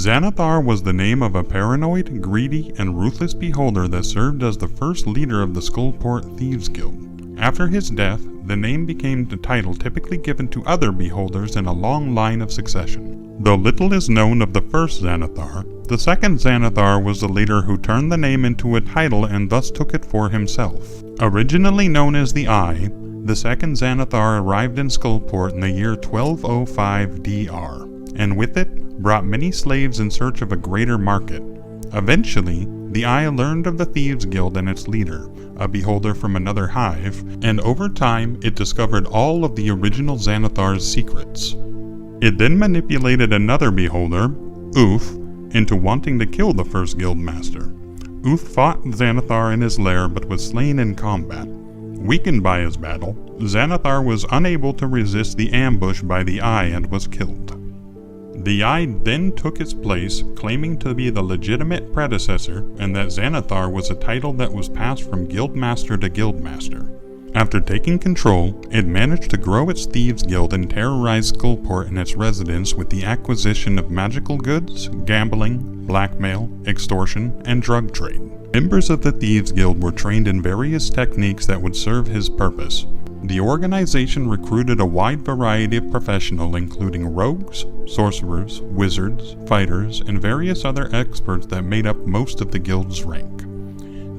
Xanathar was the name of a paranoid, greedy, and ruthless beholder that served as the first leader of the Skullport Thieves Guild. After his death, the name became the title typically given to other beholders in a long line of succession. Though little is known of the first Xanathar, the second Xanathar was the leader who turned the name into a title and thus took it for himself. Originally known as the Eye, the second Xanathar arrived in Skullport in the year 1205 DR, and with it brought many slaves in search of a greater market. Eventually, the Eye learned of the Thieves Guild and its leader, a beholder from another hive, and over time it discovered all of the original Xanathar's secrets. It then manipulated another beholder, Oof, into wanting to kill the first guildmaster. Oof fought Xanathar in his lair but was slain in combat. Weakened by his battle, Xanathar was unable to resist the ambush by the Eye and was killed. The Eye then took its place, claiming to be the legitimate predecessor, and that Xanathar was a title that was passed from guildmaster to guildmaster. After taking control, it managed to grow its Thieves Guild and terrorize Skullport and its residents with the acquisition of magical goods, gambling, blackmail, extortion, and drug trade. Members of the Thieves Guild were trained in various techniques that would serve his purpose. The organization recruited a wide variety of professionals including rogues, sorcerers, wizards, fighters, and various other experts that made up most of the guild's rank.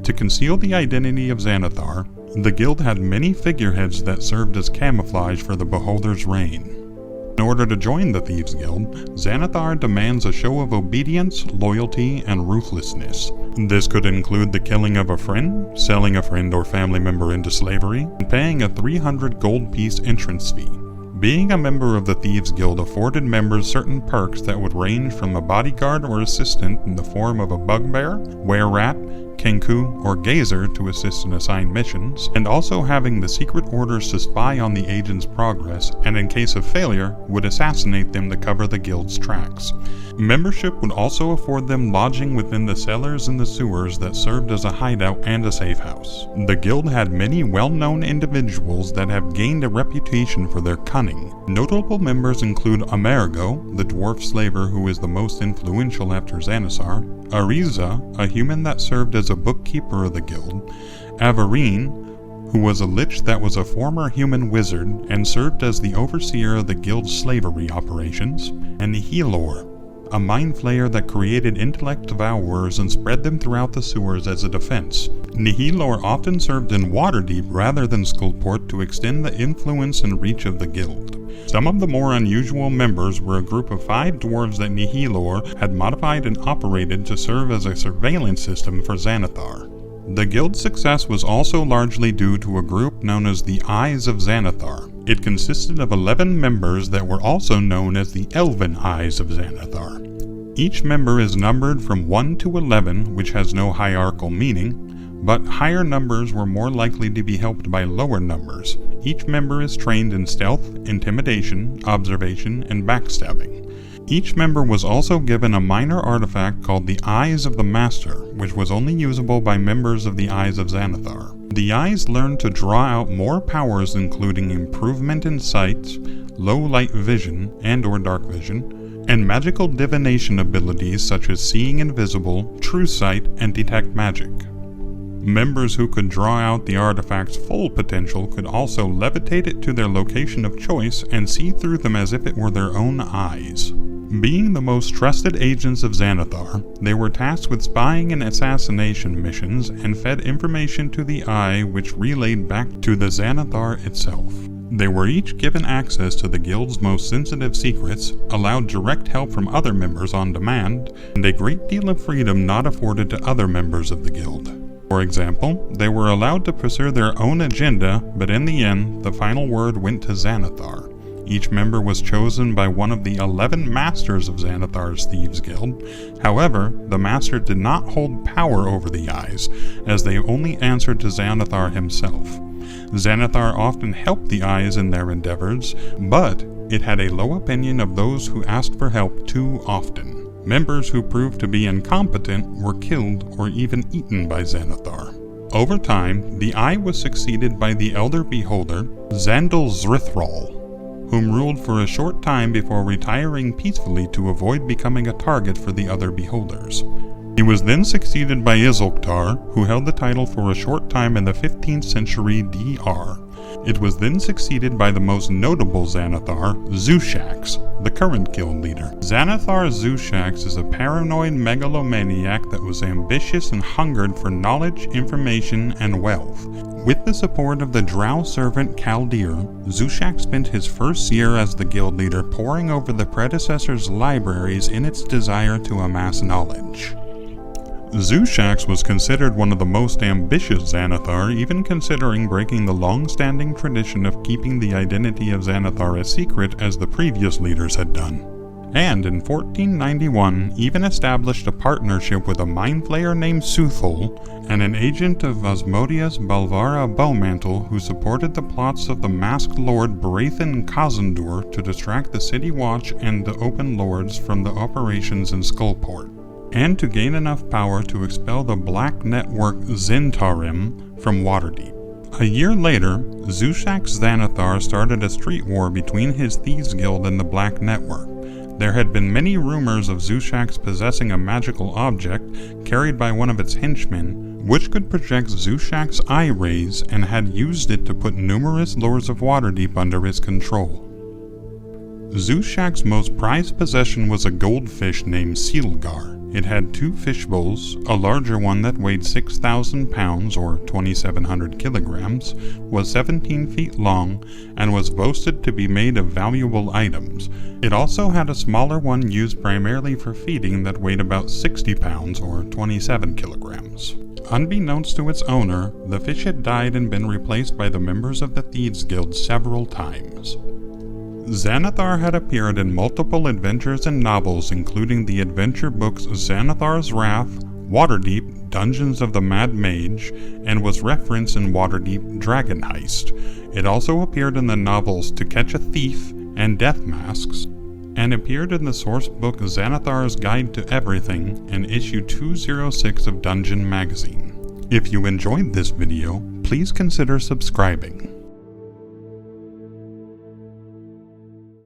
To conceal the identity of Xanathar, the guild had many figureheads that served as camouflage for the beholder's reign. In order to join the Thieves Guild, Xanathar demands a show of obedience, loyalty, and ruthlessness. This could include the killing of a friend, selling a friend or family member into slavery, and paying a 300 gold piece entrance fee. Being a member of the Thieves Guild afforded members certain perks that would range from a bodyguard or assistant in the form of a bugbear, were-rat, kenku, or gazer to assist in assigned missions, and also having the secret orders to spy on the agent's progress, and in case of failure, would assassinate them to cover the guild's tracks. Membership would also afford them lodging within the cellars and the sewers that served as a hideout and a safe house. The guild had many well-known individuals that have gained a reputation for their cunning. Notable members include Amerigo, the dwarf slaver who is the most influential after Xanathar, Ariza, a human that served as a bookkeeper of the guild, Averine, who was a lich that was a former human wizard and served as the overseer of the guild's slavery operations, and Nihilor, a mind flayer that created intellect devourers and spread them throughout the sewers as a defense. Nihilor often served in Waterdeep rather than Skullport to extend the influence and reach of the guild. Some of the more unusual members were a group of 5 dwarves that Nihilor had modified and operated to serve as a surveillance system for Xanathar. The guild's success was also largely due to a group known as the Eyes of Xanathar. It consisted of 11 members that were also known as the Elven Eyes of Xanathar. Each member is numbered from 1 to 11, which has no hierarchical meaning, but higher numbers were more likely to be helped by lower numbers. Each member is trained in stealth, intimidation, observation, and backstabbing. Each member was also given a minor artifact called the Eyes of the Master, which was only usable by members of the Eyes of Xanathar. The Eyes learned to draw out more powers including improvement in sight, low light vision and/or dark vision, and magical divination abilities such as seeing invisible, true sight, and detect magic. Members who could draw out the artifact's full potential could also levitate it to their location of choice and see through them as if it were their own eyes. Being the most trusted agents of Xanathar, they were tasked with spying and assassination missions and fed information to the Eye which relayed back to the Xanathar itself. They were each given access to the guild's most sensitive secrets, allowed direct help from other members on demand, and a great deal of freedom not afforded to other members of the guild. For example, they were allowed to pursue their own agenda, but in the end, the final word went to Xanathar. Each member was chosen by one of the 11 masters of Xanathar's Thieves Guild. However, the master did not hold power over the Eyes, as they only answered to Xanathar himself. Xanathar often helped the Eyes in their endeavors, but it had a low opinion of those who asked for help too often. Members who proved to be incompetent were killed or even eaten by Xanathar. Over time, the Eye was succeeded by the elder beholder, Xandal Zrithral. whom ruled for a short time before retiring peacefully to avoid becoming a target for the other beholders. He was then succeeded by Isilktar, who held the title for a short time in the 15th century DR. It was then succeeded by the most notable Xanathar, Zushax, the current guild leader. Xanathar Zushax is a paranoid megalomaniac that was ambitious and hungered for knowledge, information, and wealth. With the support of the drow servant Kaldir, Zushax spent his first year as the guild leader poring over the predecessor's libraries in its desire to amass knowledge. Zushax was considered one of the most ambitious Xanathar, even considering breaking the long-standing tradition of keeping the identity of Xanathar a secret as the previous leaders had done. And in 1491 even established a partnership with a mind flayer named Suthul and an agent of Asmodeus Balvara Bowmantle who supported the plots of the masked lord Brathan Kazandur to distract the city watch and the open lords from the operations in Skullport, and to gain enough power to expel the black network Zentarim from Waterdeep. A year later, Zushax Xanathar started a street war between his Thieves Guild and the Black Network. There had been many rumors of Zushax possessing a magical object carried by one of its henchmen, which could project Zushax's eye rays, and had used it to put numerous lords of Waterdeep under his control. Zushax's most prized possession was a goldfish named Sealgar. It had 2 fish bowls, a larger one that weighed 6,000 pounds or 2,700 kilograms, was 17 feet long, and was boasted to be made of valuable items. It also had a smaller one used primarily for feeding that weighed about 60 pounds or 27 kilograms. Unbeknownst to its owner, the fish had died and been replaced by the members of the Thieves Guild several times. Xanathar had appeared in multiple adventures and novels, including the adventure books Xanathar's Wrath, Waterdeep, Dungeons of the Mad Mage, and was referenced in Waterdeep Dragon Heist. It also appeared in the novels To Catch a Thief and Death Masks, and appeared in the source book Xanathar's Guide to Everything in issue 206 of Dungeon Magazine. If you enjoyed this video, please consider subscribing.